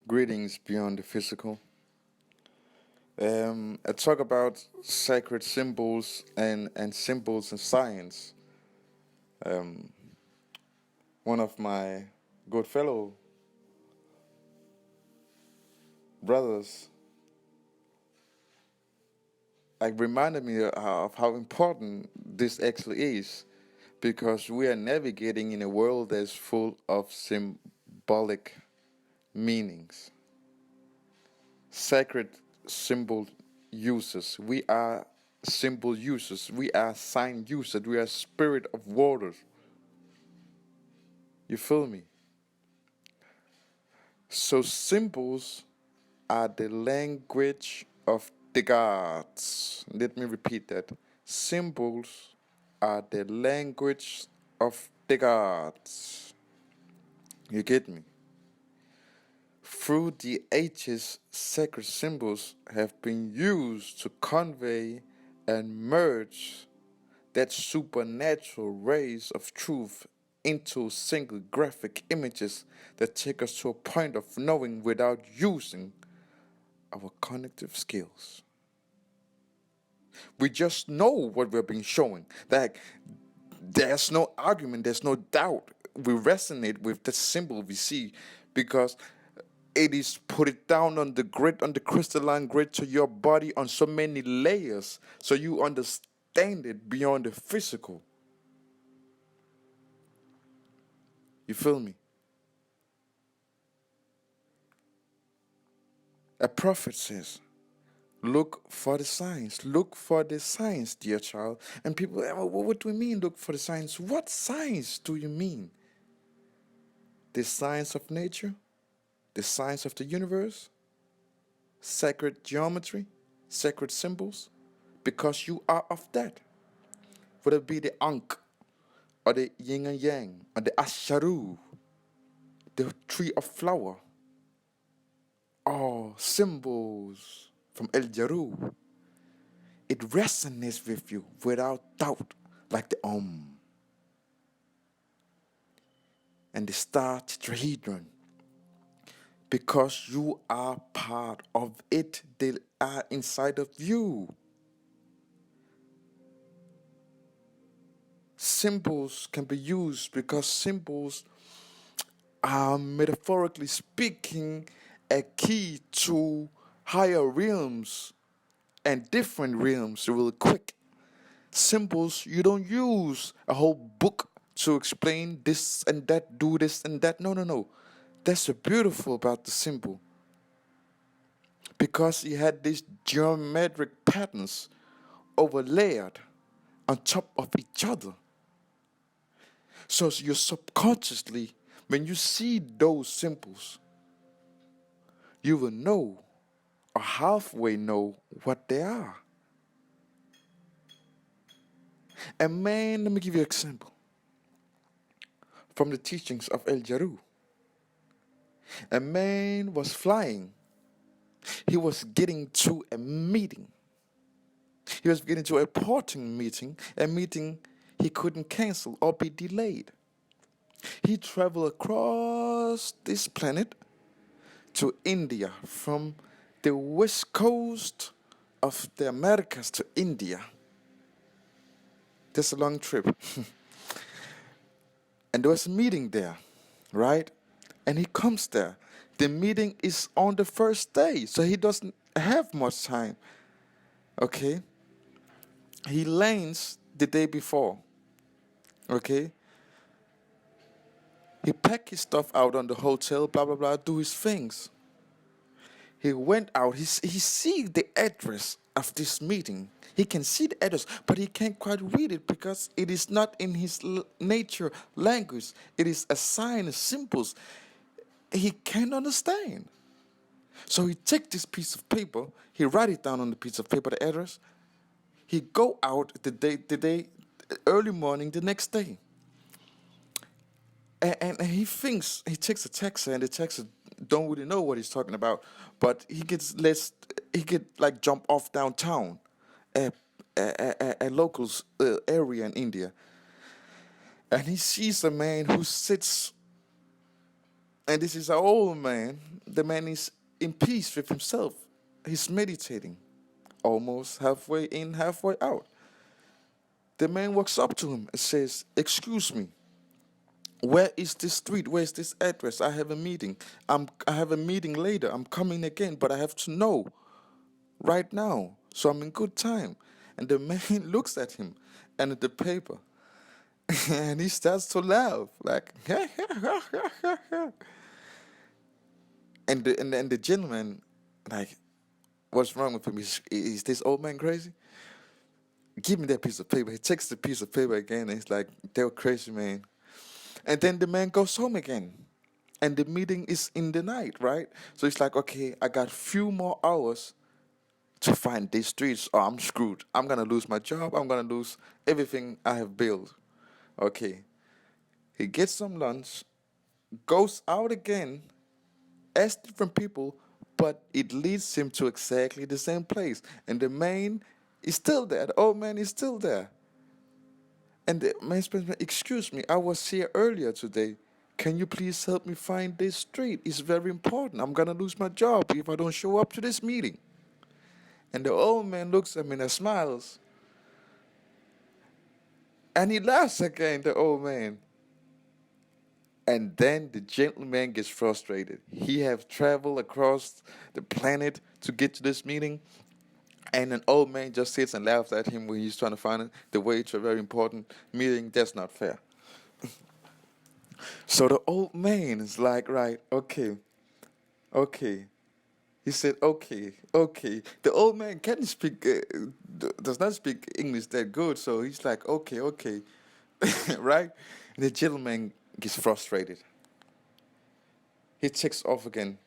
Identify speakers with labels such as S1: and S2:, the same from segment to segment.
S1: Greetings beyond the physical. I talk about sacred symbols and symbols in science. Um, One of my good fellow brothers reminded me of how important this actually is because we are navigating in a world that's full of symbolic meanings. Sacred symbol users. We are symbol users. We are sign users. We are spirit of waters. You feel me? So symbols are the language of the gods. Let me repeat that. Symbols are the language of the gods. You get me? Through the ages, sacred symbols have been used to convey and merge that supernatural rays of truth into single graphic images that take us to a point of knowing without using our cognitive skills. We just know what we're being shown. Like there's no argument, there's no doubt. We resonate with the symbol we see because it is put it down on the grid, on the crystalline grid to your body on so many layers so you understand it beyond the physical. You feel me? A prophet says, look for the signs. Look for the signs, dear child. And people, what do we mean, look for the signs? What signs do you mean? The signs of nature? The signs of the universe? Sacred geometry? Sacred symbols? Because you are of that. Whether it be the Ankh, or the Yin and Yang, or the Asharu, the tree of flower, or symbols from El Jaru. It resonates with you without doubt, like the and the star tetrahedron, because you are part of it. They are inside of you. Symbols can be used because symbols are, metaphorically speaking, a key to higher realms and different realms real quick. Symbols, you don't use a whole book to explain this and that, do this and that. No. That's so beautiful about the symbol. Because he had these geometric patterns overlaid on top of each other. So you subconsciously, when you see those symbols, you will know or halfway know what they are. And man, let me give you an example from the teachings of El Jaru. A man was flying. He was getting to a meeting. He was getting to a important meeting, a meeting he couldn't cancel or be delayed. He traveled across this planet to India, from the west coast of the Americas to India. That's a long trip. And there was a meeting there, right? And he comes there. The meeting is on the first day, so he doesn't have much time. Okay? He lands the day before. Okay? He packed his stuff out on the hotel, blah, blah, blah, do his things. He went out, he see the address of this meeting. He can see the address, but he can't quite read it because it is not in his nature language. It is a sign, symbols. He can't understand. So he take this piece of paper, he write it down on the piece of paper, the address. He go out the day, early morning the next day. And he thinks, he takes a taxi, and the taxi don't really know what he's talking about, but he get like jump off downtown, a locals area in India, and he sees a man who sits And this is an old man. The man is in peace with himself. He's meditating, almost halfway in, halfway out. The man walks up to him and says, "Excuse me, where is this street? Where is this address? I have a meeting. I have a meeting later. I'm coming again, but I have to know right now. So I'm in good time." And the man looks at him and at the paper and he starts to laugh like and the gentleman, like, what's wrong with him? Is this old man crazy? Give me that piece of paper. He takes the piece of paper again and he's like, "They're crazy, man." And then the man goes home again. And the meeting is in the night, right? So he's like, "Okay, I got few more hours to find these streets or I'm screwed. I'm gonna lose my job. I'm gonna lose everything I have built." Okay. He gets some lunch, goes out again, asks different people, but it leads him to exactly the same place. And the man is still there. The old man is still there. And the man says, "Excuse me, I was here earlier today. Can you please help me find this street? It's very important. I'm gonna lose my job if I don't show up to this meeting." And the old man looks at me and smiles. And he laughs again, the old man. And then the gentleman gets frustrated. He have traveled across the planet to get to this meeting, and an old man just sits and laughs at him when he's trying to find the way to a very important meeting. That's not fair. So the old man is like, "Right, okay, okay." He said, "Okay, okay." The old man can't speak, does not speak English that good, so he's like, "Okay, okay," right? And the gentleman gets frustrated. He takes off again,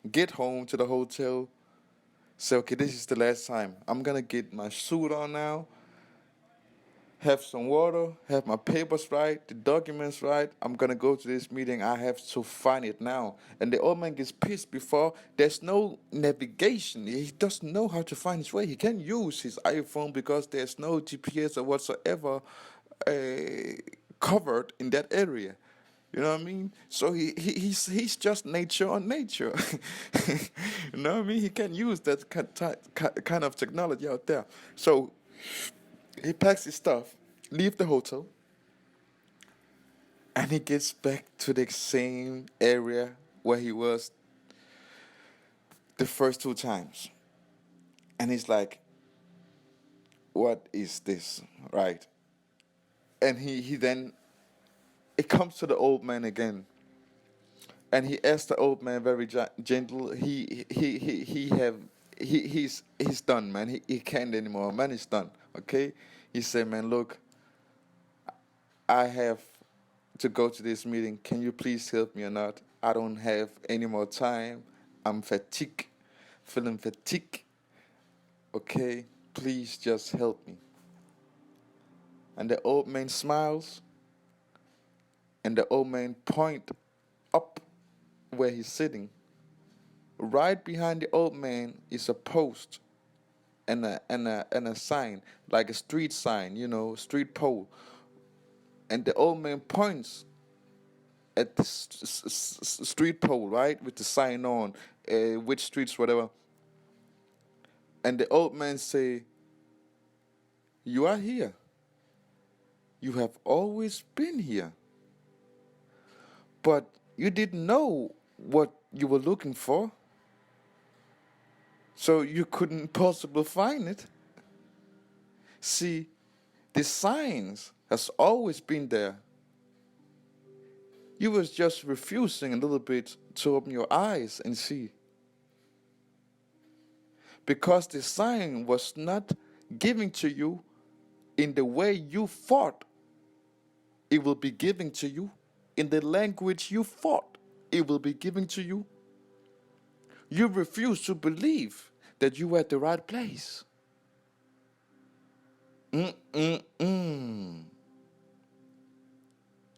S1: get home to the hotel, say, "Okay, this is the last time. I'm gonna get my suit on now, have some water, have my papers right, the documents right. I'm gonna go to this meeting. I have to find it now." And the old man gets pissed before there's no navigation. He doesn't know how to find his way. He can't use his iPhone because there's no GPS or whatsoever covered in that area. You know what I mean? So he's just nature on nature. You know what I mean? He can't use that kind of technology out there. So he packs his stuff, leave the hotel, and he gets back to the same area where he was the first two times. And he's like, "What is this?" Right? And he then, it comes to the old man again. And he asked the old man very gentle. He's done, man. He can't anymore. Man, he's done. Okay. He said, "Man, look, I have to go to this meeting. Can you please help me or not? I don't have any more time. I'm fatigued, feeling fatigued. Okay, please just help me." And the old man smiles, and the old man point up where he's sitting. Right behind the old man is a post and a sign, like a street sign, street pole. And the old man points at the street pole, right, with the sign on, which streets, whatever. And the old man say, "You are here. You have always been here. But you didn't know what you were looking for, so you couldn't possibly find it. See, the signs has always been there. You was just refusing a little bit to open your eyes and see. Because the sign was not giving to you in the way you thought it will be given to you, in the language you thought it will be given to you. You refuse to believe that you were at the right place." Mm-mm-mm.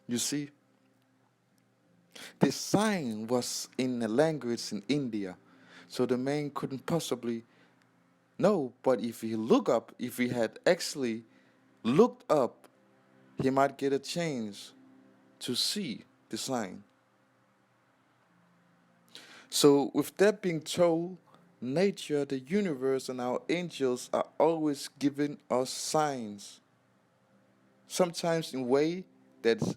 S1: You see, the sign was in a language in India, so the man couldn't possibly know. But if he had actually looked up, he might get a chance to see the sign. So, with that being told, nature, the universe, and our angels are always giving us signs. Sometimes in way that's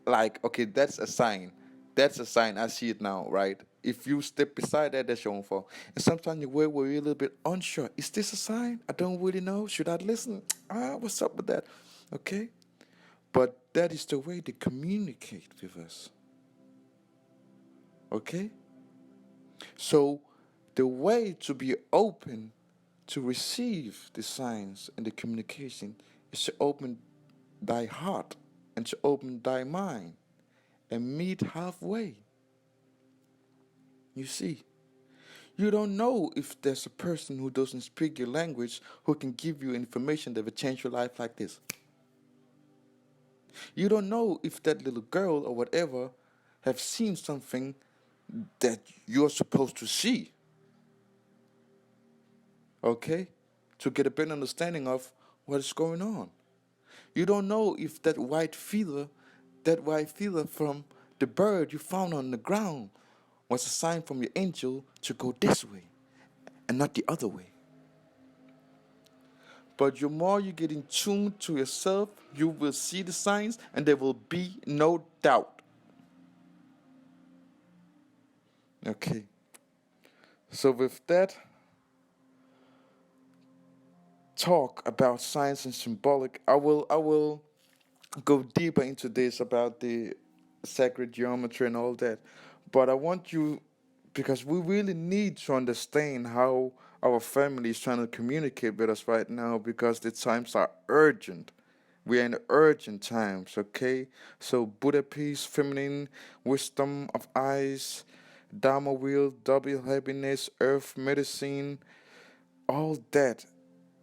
S1: like, okay, that's a sign. That's a sign. I see it now, right? If you step beside that, that's your own fault. And sometimes in way where you're a little bit unsure. Is this a sign? I don't really know. Should I listen? What's up with that? Okay? But that is the way they communicate with us. Okay? So the way to be open to receive the signs and the communication is to open thy heart and to open thy mind and meet halfway. You see, you don't know if there's a person who doesn't speak your language who can give you information that will change your life like this. You don't know if that little girl or whatever have seen something that you're supposed to see. Okay? To get a better understanding of what is going on. You don't know if that white feather from the bird you found on the ground was a sign from your angel to go this way and not the other way. But the more you get in tune to yourself, you will see the signs and there will be no doubt. Okay. So with that talk about science and symbolic, I will go deeper into this about the sacred geometry and all that. But I want you, because we really need to understand how our family is trying to communicate with us right now, because the times are urgent. We are in urgent times, okay? So Buddha peace, feminine, wisdom of eyes, Dharma wheel, double happiness, earth medicine, all that.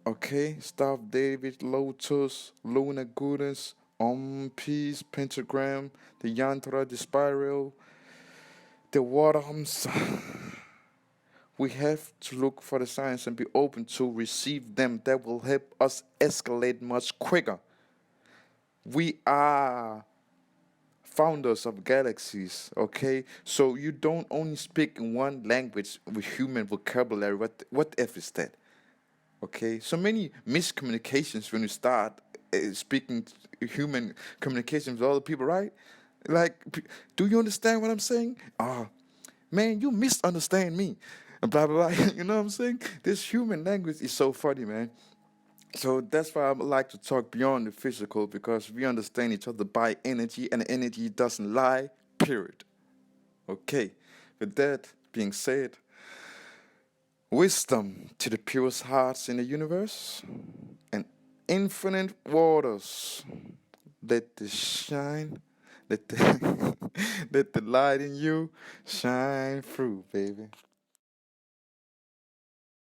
S1: Okay, Staff David, Lotus, Luna Goodness, Peace, Pentagram, the Yantra, the Spiral, the Waters. We have to look for the signs and be open to receive them. That will help us escalate much quicker. We are founders of galaxies, okay? So you don't only speak in one language with human vocabulary. What if is that? Okay, so many miscommunications when you start speaking human communication with other people, right? Like, do you understand what I'm saying? Man, you misunderstand me, and blah blah blah. You know what I'm saying? This human language is so funny, man. So that's why I like to talk beyond the physical, because we understand each other by energy, and energy doesn't lie. Period. Okay. With that being said, wisdom to the purest hearts in the universe and infinite waters. Let the shine, let the let the light in you shine through, baby.